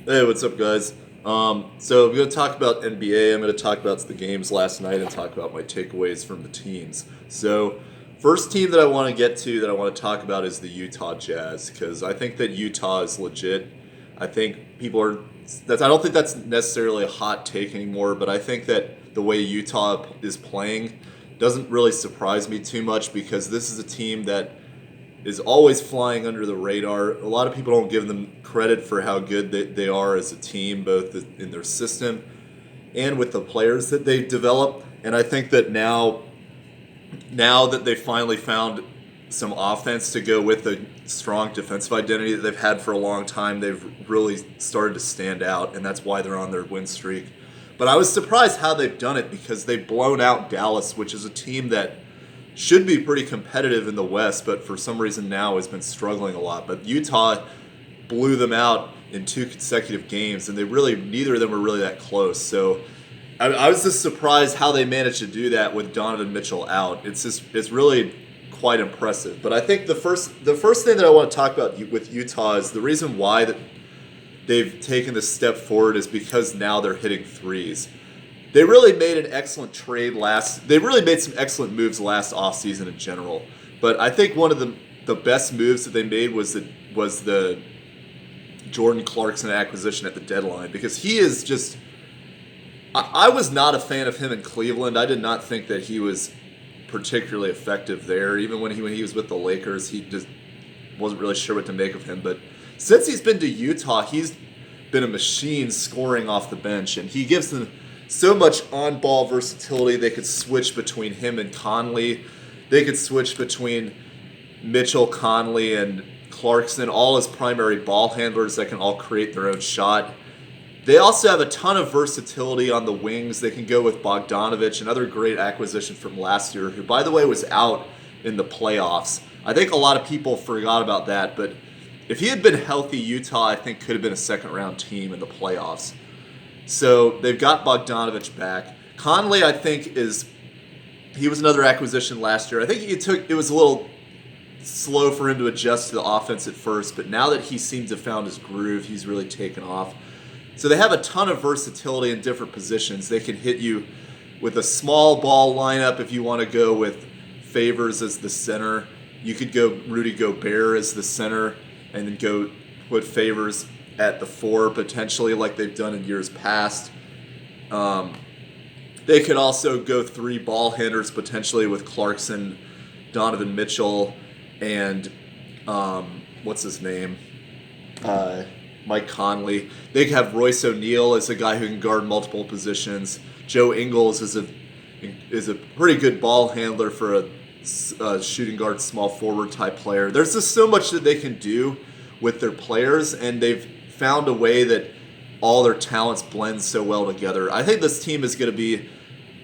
Hey, what's up, guys? So I'm going to talk about NBA. I'm going to talk about the games last night and talk about my takeaways from the teams. So, first team that I want to get to that I want to talk about is the Utah Jazz because I think that Utah is legit. I think people are. I don't think that's necessarily a hot take anymore, but I think that the way Utah is playing doesn't really surprise me too much because this is a team that is always flying under the radar. A lot of people don't give them credit for how good they are as a team, both in their system and with the players that they've developed. And I think that now that they finally found some offense to go with the strong defensive identity that they've had for a long time, they've really started to stand out, and that's why they're on their win streak. But I was surprised how they've done it because they've blown out Dallas, which is a team that should be pretty competitive in the West, but for some reason now has been struggling a lot. But Utah blew them out in two consecutive games, and neither of them were really that close. So I was just surprised how they managed to do that with Donovan Mitchell out. It's really quite impressive. But I think the first thing that I want to talk about with Utah is the reason why that they've taken this step forward is because now they're hitting threes. They really made an excellent trade They really made some excellent moves last offseason in general. But I think one of the best moves that they made was the Jordan Clarkson acquisition at the deadline because he is just. I was not a fan of him in Cleveland. I did not think that he was particularly effective there. Even when he was with the Lakers, he just wasn't really sure what to make of him. But since he's been to Utah, he's been a machine scoring off the bench, and he gives them so much on-ball versatility. They could switch between him and Conley. They could switch between Mitchell, Conley, and Clarkson, all as primary ball handlers that can all create their own shot. They also have a ton of versatility on the wings. They can go with Bogdanovich, another great acquisition from last year, who, by the way, was out in the playoffs. I think a lot of people forgot about that, but if he had been healthy, Utah, I think, could have been a second-round team in the playoffs. So they've got Bogdanovich back. Conley, I think, he was another acquisition last year. I think it was a little slow for him to adjust to the offense at first, but now that he seems to have found his groove, he's really taken off. So they have a ton of versatility in different positions. They can hit you with a small ball lineup if you want to go with Favors as the center. You could go Rudy Gobert as the center and then go put Favors at the 4 potentially like they've done in years past. They could also go 3 ball handlers potentially with Clarkson, Donovan Mitchell, and what's his name? Mike Conley. They could have Royce O'Neal as a guy who can guard multiple positions. Joe Ingles is a pretty good ball handler for a shooting guard, small forward type player. There's just so much that they can do with their players, and they've found a way that all their talents blend so well together. I think this team is going to be.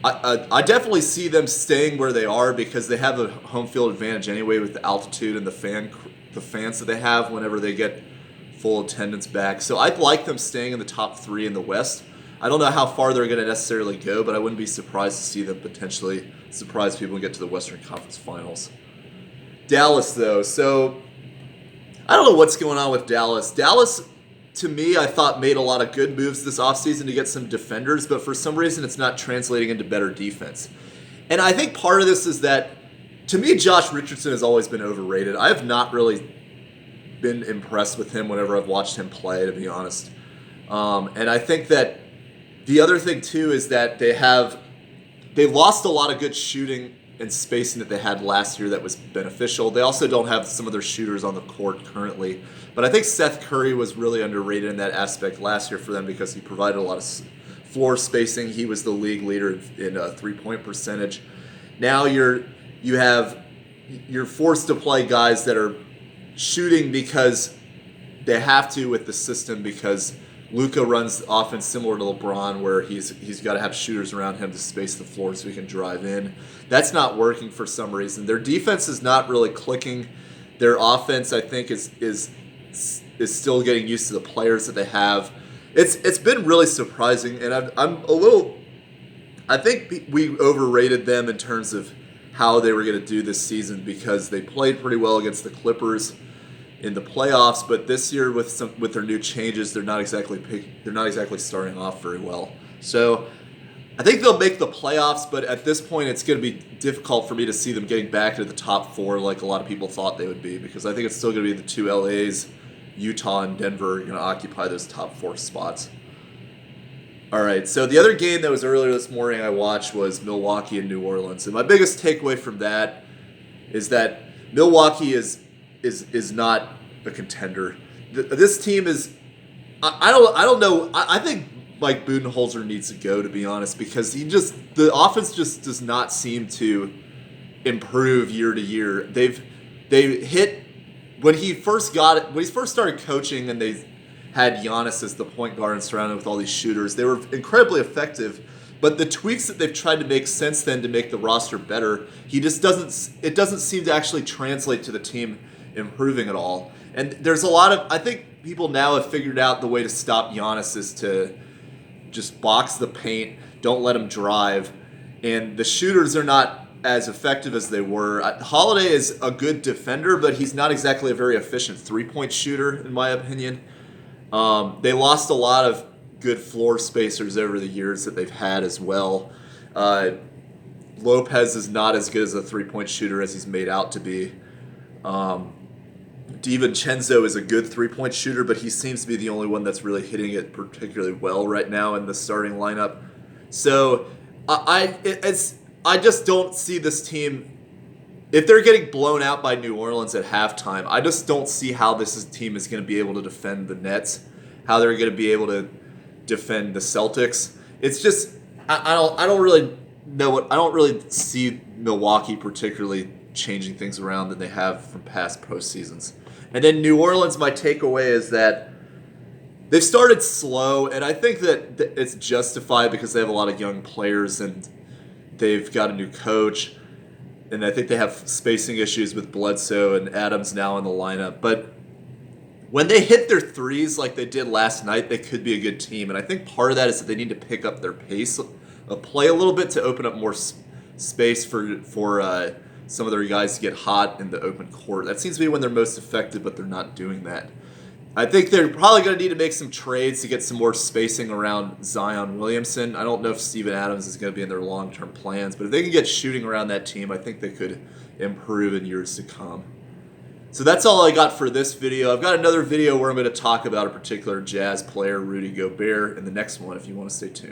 I definitely see them staying where they are because they have a home field advantage anyway with the altitude and the fans that they have whenever they get full attendance back. So I'd like them staying in the top 3 in the West. I don't know how far they're going to necessarily go, but I wouldn't be surprised to see them potentially surprise people and get to the Western Conference Finals. Dallas, though. So I don't know what's going on with Dallas. Dallas, to me, I thought made a lot of good moves this offseason to get some defenders, but for some reason it's not translating into better defense. And I think part of this is that, to me, Josh Richardson has always been overrated. I have not really been impressed with him whenever I've watched him play, to be honest. And I think that the other thing, too, is that they lost a lot of good shooting and spacing that they had last year that was beneficial. They also don't have some of their shooters on the court currently. But I think Seth Curry was really underrated in that aspect last year for them because he provided a lot of floor spacing. He was the league leader in three-point percentage. Now you're forced to play guys that are shooting because they have to with the system because Luka runs offense similar to LeBron where he's got to have shooters around him to space the floor so he can drive in. That's not working for some reason. Their defense is not really clicking. Their offense, I think, is still getting used to the players that they have. It's been really surprising, and I think we overrated them in terms of how they were going to do this season because they played pretty well against the Clippers in the playoffs. But this year, with their new changes, they're not exactly starting off very well. So I think they'll make the playoffs, but at this point, it's going to be difficult for me to see them getting back to the top 4 like a lot of people thought they would be, because I think it's still going to be the 2 LAs, Utah and Denver, are going to occupy those top 4 spots. All right, so the other game that was earlier this morning I watched was Milwaukee and New Orleans, and my biggest takeaway from that is that Milwaukee is not a contender. This team is, I don't know. I think Mike Budenholzer needs to go, to be honest, because the offense just does not seem to improve year to year. They hit when he first started coaching, and they had Giannis as the point guard and surrounded with all these shooters. They were incredibly effective, but the tweaks that they've tried to make since then to make the roster better, it doesn't seem to actually translate to the team improving at all. And there's a lot of, I think people now have figured out the way to stop Giannis is to just box the paint, don't let him drive, and the shooters are not as effective as they were. Holiday is a good defender, but he's not exactly a very efficient three-point shooter, in my opinion. They lost a lot of good floor spacers over the years that they've had as well. Lopez is not as good as a three-point shooter as he's made out to be. DiVincenzo is a good three-point shooter, but he seems to be the only one that's really hitting it particularly well right now in the starting lineup. So I just don't see this team. If they're getting blown out by New Orleans at halftime, I just don't see how this team is going to be able to defend the Nets, how they're going to be able to defend the Celtics. It's just I don't really know I don't really see Milwaukee particularly changing things around than they have from past postseasons. And then New Orleans, my takeaway is that they've started slow, and I think that it's justified because they have a lot of young players and they've got a new coach. And I think they have spacing issues with Bledsoe and Adams now in the lineup. But when they hit their threes like they did last night, they could be a good team. And I think part of that is that they need to pick up their pace of play a little bit to open up more space for some of their guys to get hot in the open court. That seems to be when they're most effective, but they're not doing that. I think they're probably going to need to make some trades to get some more spacing around Zion Williamson. I don't know if Steven Adams is going to be in their long-term plans, but if they can get shooting around that team, I think they could improve in years to come. So that's all I got for this video. I've got another video where I'm going to talk about a particular Jazz player, Rudy Gobert, in the next one if you want to stay tuned.